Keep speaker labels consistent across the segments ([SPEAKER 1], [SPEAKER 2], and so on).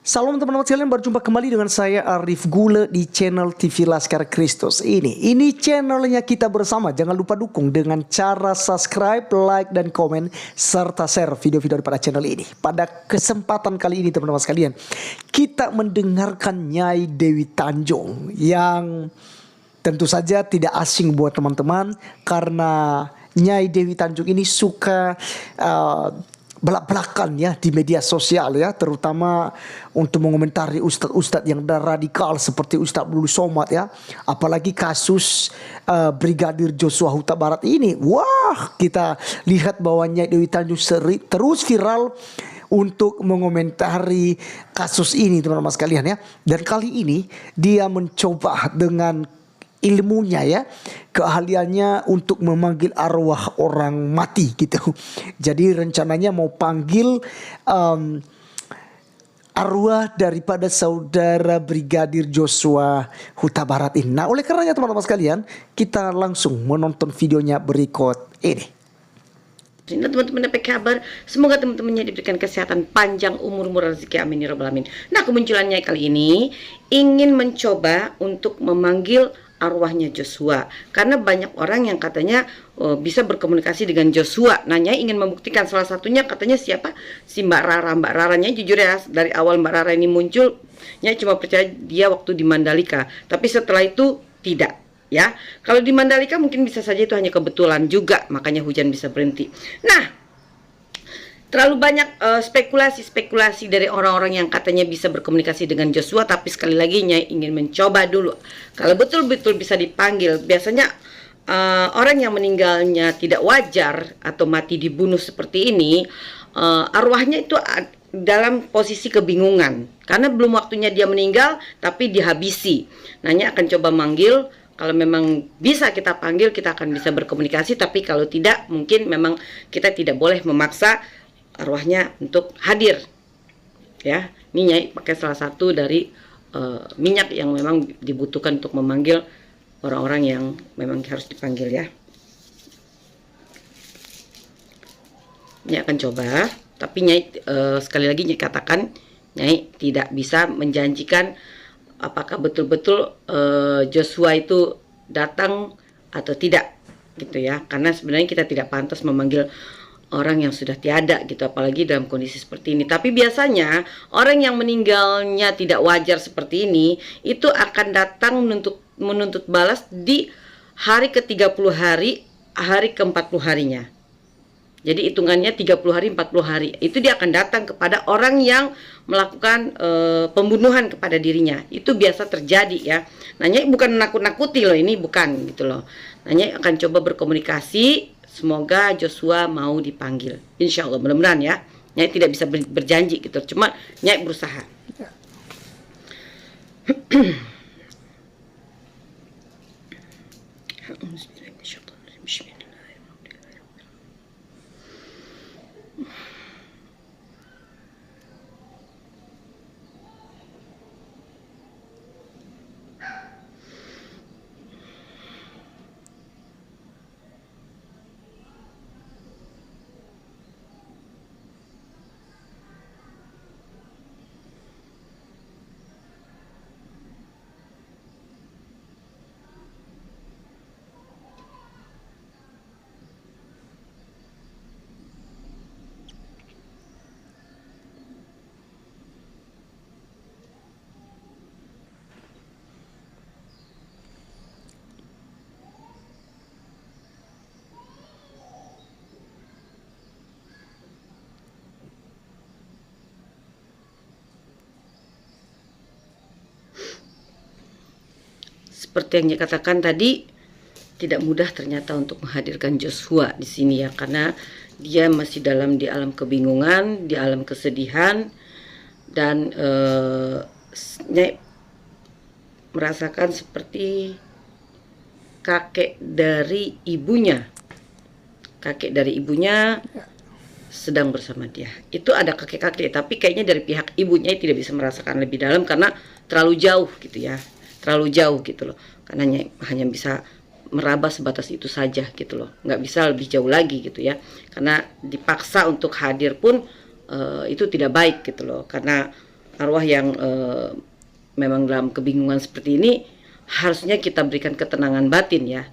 [SPEAKER 1] Salam teman-teman sekalian, berjumpa kembali dengan saya Arif Gule di channel TV Laskar Kristus ini. Ini channelnya kita bersama. Jangan lupa dukung dengan cara subscribe, like, dan komen serta share video-video daripada channel ini. Pada kesempatan kali ini teman-teman sekalian, kita mendengarkan Nyai Dewi Tanjung yang tentu saja tidak asing buat teman-teman karena Nyai Dewi Tanjung ini suka belak-belakan ya di media sosial ya, terutama untuk mengomentari ustadz-ustadz yang radikal seperti Ustadz Abdul Somad ya, apalagi kasus Brigadir Joshua Huta Barat ini. Wah, kita lihat bahwa Nyai Dewi Tanjung terus viral untuk mengomentari kasus ini teman-teman sekalian ya. Dan kali ini dia mencoba dengan ilmunya ya, keahliannya untuk memanggil arwah orang mati gitu. Jadi rencananya mau panggil arwah daripada saudara Brigadir Joshua Huta Barat ini. Nah, oleh karenanya teman-teman sekalian, kita langsung menonton videonya berikut ini.
[SPEAKER 2] Nah, teman-teman apa kabar? Semoga teman-temannya diberikan kesehatan panjang, umur rezeki, amin ya rabbal alamin. Nah, kemunculannya kali ini ingin mencoba untuk memanggil arwahnya Joshua, karena banyak orang yang katanya bisa berkomunikasi dengan Joshua. Nanya ingin membuktikan, salah satunya katanya siapa? Si Mbak Rara. Mbak Raranya jujur ya, dari awal Mbak Rara ini muncul, Nyai cuma percaya dia waktu di Mandalika, tapi setelah itu tidak ya. Kalau di Mandalika mungkin bisa saja itu hanya kebetulan juga, makanya hujan bisa berhenti. Nah, terlalu banyak spekulasi dari orang-orang yang katanya bisa berkomunikasi dengan Joshua, tapi sekali lagi Nyai ingin mencoba dulu. Kalau betul-betul bisa dipanggil, biasanya orang yang meninggalnya tidak wajar atau mati dibunuh seperti ini, arwahnya itu dalam posisi kebingungan, karena belum waktunya dia meninggal, tapi dihabisi. Nyai akan coba manggil. Kalau memang bisa kita panggil, kita akan bisa berkomunikasi, tapi kalau tidak, mungkin memang kita tidak boleh memaksa arwahnya untuk hadir ya. Ini Nyai pakai salah satu dari minyak yang memang dibutuhkan untuk memanggil orang-orang yang memang harus dipanggil ya. Nyai akan coba, tapi Nyai sekali lagi Nyai katakan, Nyai tidak bisa menjanjikan apakah betul-betul Joshua itu datang atau tidak gitu ya, karena sebenarnya kita tidak pantas memanggil orang yang sudah tiada gitu, apalagi dalam kondisi seperti ini. Tapi biasanya orang yang meninggalnya tidak wajar seperti ini itu akan datang menuntut balas di hari ke-30 hari, hari ke-40 harinya. Jadi hitungannya 30 hari, 40 hari. Itu dia akan datang kepada orang yang melakukan pembunuhan kepada dirinya. Itu biasa terjadi ya. Nyai bukan nakut-nakuti loh, ini bukan gitu loh. Nyai akan coba berkomunikasi. Semoga Joshua mau dipanggil. Insya Allah, mudah-mudahan ya. Nyai tidak bisa berjanji gitu, cuma Nyai berusaha. Seperti yang dikatakan tadi, tidak mudah ternyata untuk menghadirkan Joshua di sini ya, karena dia masih di alam kebingungan, di alam kesedihan, dan Nyai merasakan seperti kakek dari ibunya sedang bersama dia. Itu ada kakek-kakek, tapi kayaknya dari pihak ibunya tidak bisa merasakan lebih dalam karena terlalu jauh gitu ya. Terlalu jauh gitu loh, karena hanya bisa meraba sebatas itu saja gitu loh, nggak bisa lebih jauh lagi gitu ya, karena dipaksa untuk hadir pun itu tidak baik gitu loh, karena arwah yang memang dalam kebingungan seperti ini, harusnya kita berikan ketenangan batin ya,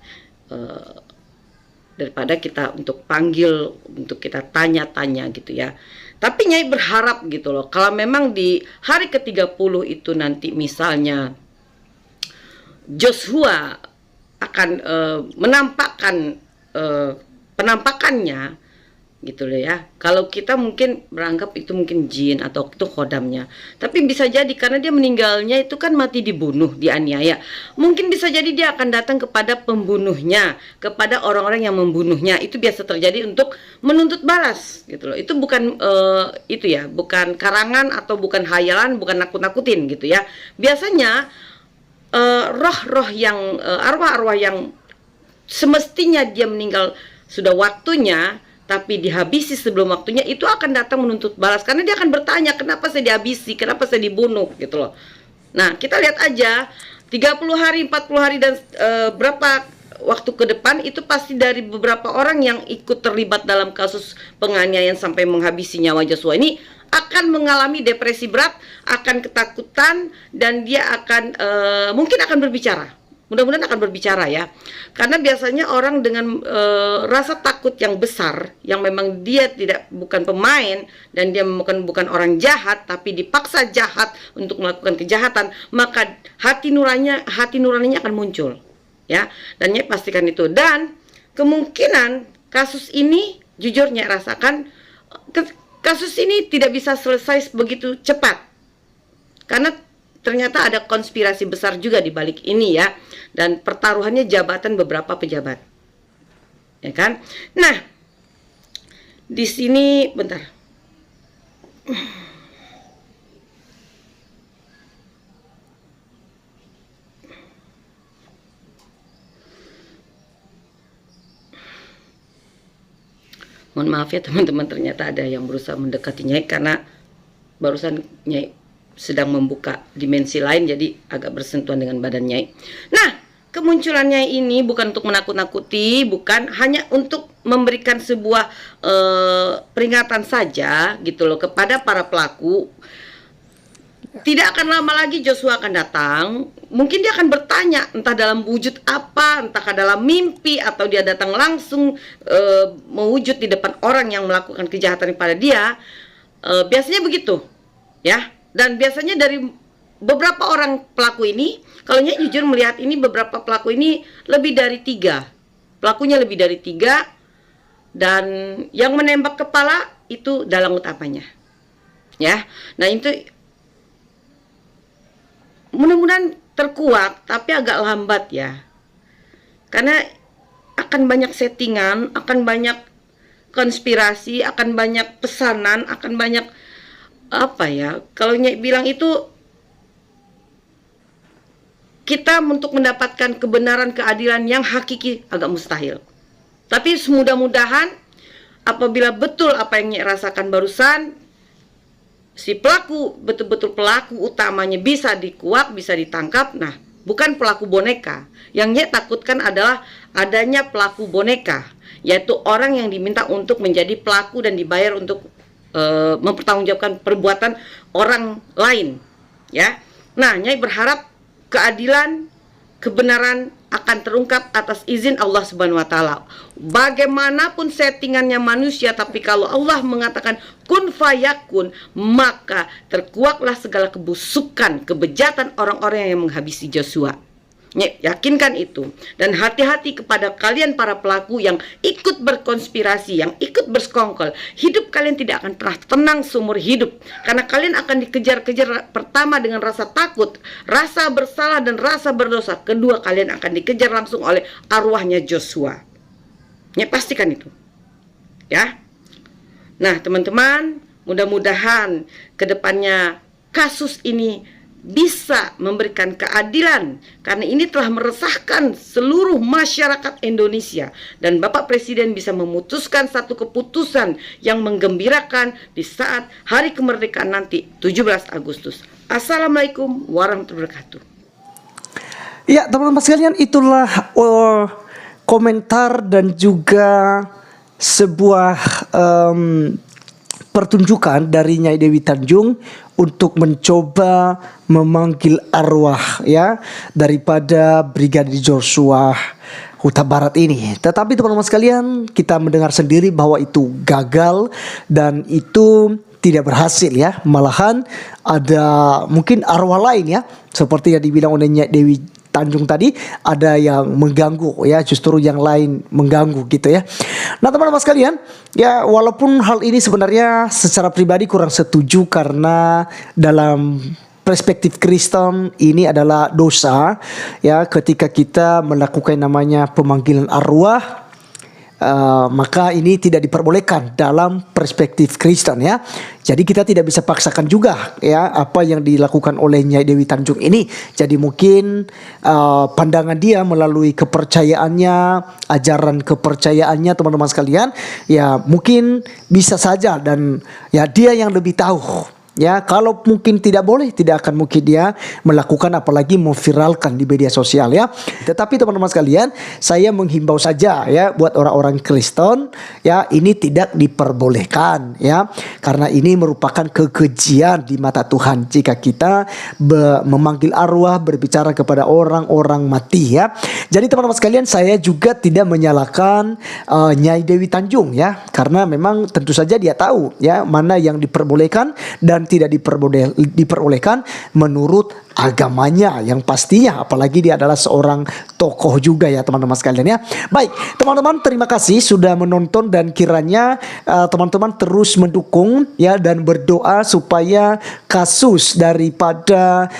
[SPEAKER 2] daripada kita untuk panggil, untuk kita tanya-tanya gitu ya. Tapi Nyai berharap gitu loh, kalau memang di hari ke-30 itu nanti misalnya Joshua akan menampakkan penampakannya gitu loh ya. Kalau kita mungkin beranggap itu mungkin jin atau itu khodamnya, tapi bisa jadi karena dia meninggalnya itu kan mati dibunuh, dianiaya. Mungkin bisa jadi dia akan datang kepada pembunuhnya, kepada orang-orang yang membunuhnya. Itu biasa terjadi untuk menuntut balas gitu loh. Itu bukan itu ya, bukan karangan atau bukan hayalan, bukan nakut-nakutin gitu ya. Biasanya roh-roh yang arwah-arwah yang semestinya dia meninggal sudah waktunya tapi dihabisi sebelum waktunya, itu akan datang menuntut balas karena dia akan bertanya, kenapa saya dihabisi, kenapa saya dibunuh gitu loh. Nah, kita lihat aja 30 hari, 40 hari dan berapa waktu ke depan itu pasti dari beberapa orang yang ikut terlibat dalam kasus penganiayaan sampai menghabisi nyawa Joshua ini akan mengalami depresi berat, akan ketakutan, dan dia akan mungkin akan berbicara. Mudah-mudahan akan berbicara ya. Karena biasanya orang dengan rasa takut yang besar, yang memang dia bukan pemain dan dia bukan orang jahat, tapi dipaksa jahat untuk melakukan kejahatan, maka hati nuraninya akan muncul. Ya, dan Nyai pastikan itu. Dan kemungkinan kasus ini jujur Nyai rasakan kasus ini tidak bisa selesai begitu cepat. Karena ternyata ada konspirasi besar juga di balik ini ya, dan pertaruhannya jabatan beberapa pejabat, ya kan? Nah, di sini bentar. Mohon maaf ya teman-teman, ternyata ada yang berusaha mendekati Nyai karena barusan Nyai sedang membuka dimensi lain, jadi agak bersentuhan dengan badan Nyai. Nah, kemunculan Nyai ini bukan untuk menakut-nakuti, bukan hanya untuk memberikan sebuah peringatan saja gitu loh kepada para pelaku. Tidak akan lama lagi Joshua akan datang. Mungkin dia akan bertanya, entah dalam wujud apa, entah dalam mimpi, atau dia datang langsung mewujud di depan orang yang melakukan kejahatan kepada dia. Biasanya begitu, ya. Dan biasanya dari beberapa orang pelaku ini, kalau Nyai jujur melihat ini, beberapa pelaku ini lebih dari 3. Pelakunya lebih dari 3. Dan yang menembak kepala itu dalang utamanya. Ya, nah itu mudah-mudahan terkuak, tapi agak lambat ya. Karena akan banyak settingan, akan banyak konspirasi, akan banyak pesanan, akan banyak apa ya, kalau Nyai bilang itu kita untuk mendapatkan kebenaran, keadilan yang hakiki agak mustahil. Tapi mudah-mudahan apabila betul apa yang Nyai rasakan barusan, si pelaku betul-betul pelaku utamanya bisa dikuak, bisa ditangkap. Nah, bukan pelaku boneka. Yang Nyai takutkan adalah adanya pelaku boneka, yaitu orang yang diminta untuk menjadi pelaku dan dibayar untuk mempertanggungjawabkan perbuatan orang lain, ya. Nah, Nyai berharap keadilan, kebenaran akan terungkap atas izin Allah Subhanahu wa taala. Bagaimanapun settingannya manusia, tapi kalau Allah mengatakan kun fayakun, maka terkuaklah segala kebusukan, kebejatan orang-orang yang menghabisi Joshua. Yakinkan itu, dan hati-hati kepada kalian para pelaku yang ikut berkonspirasi, yang ikut bersekongkol. Hidup kalian tidak akan pernah tenang seumur hidup, karena kalian akan dikejar-kejar, pertama dengan rasa takut, rasa bersalah dan rasa berdosa. Kedua, kalian akan dikejar langsung oleh arwahnya Joshua. Ya, pastikan itu ya. Nah teman-teman, mudah-mudahan kedepannya kasus ini bisa memberikan keadilan, karena ini telah meresahkan seluruh masyarakat Indonesia, dan Bapak Presiden bisa memutuskan satu keputusan yang menggembirakan di saat hari kemerdekaan nanti 17 Agustus. Assalamualaikum warahmatullahi wabarakatuh.
[SPEAKER 1] Ya teman-teman sekalian, itulah komentar dan juga sebuah pertunjukan dari Nyai Dewi Tanjung untuk mencoba memanggil arwah ya daripada Brigadir Joshua Huta Barat ini. Tetapi teman-teman sekalian, kita mendengar sendiri bahwa itu gagal dan itu tidak berhasil ya. Malahan ada mungkin arwah lain ya, seperti yang dibilang oleh Nyai Dewi Tanjung tadi, ada yang mengganggu ya, justru yang lain mengganggu gitu ya. Nah teman-teman sekalian, ya walaupun hal ini sebenarnya secara pribadi kurang setuju karena dalam perspektif Kristen ini adalah dosa ya ketika kita melakukan namanya pemanggilan arwah. Maka ini tidak diperbolehkan dalam perspektif Kristen ya. Jadi kita tidak bisa paksakan juga ya apa yang dilakukan oleh Nyai Dewi Tanjung ini. Jadi mungkin pandangan dia melalui kepercayaannya, ajaran kepercayaannya teman-teman sekalian, ya mungkin bisa saja dan ya dia yang lebih tahu. Ya, kalau mungkin tidak boleh, tidak akan mungkin dia melakukan apalagi memviralkan di media sosial ya. Tetapi teman-teman sekalian, saya menghimbau saja ya buat orang-orang Kristen ya, ini tidak diperbolehkan ya. Karena ini merupakan kekejian di mata Tuhan jika kita memanggil arwah, berbicara kepada orang-orang mati ya. Jadi teman-teman sekalian, saya juga tidak menyalahkan Nyai Dewi Tanjung ya, karena memang tentu saja dia tahu ya mana yang diperbolehkan dan tidak diperbolehkan menurut agamanya yang pastinya, apalagi dia adalah seorang tokoh juga ya teman-teman sekalian ya. Baik teman-teman, terima kasih sudah menonton dan kiranya teman-teman terus mendukung ya dan berdoa supaya kasus daripada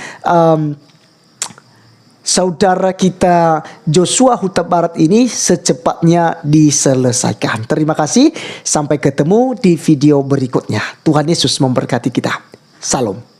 [SPEAKER 1] saudara kita Joshua Huta Barat ini secepatnya diselesaikan. Terima kasih, sampai ketemu di video berikutnya. Tuhan Yesus memberkati kita. Salam.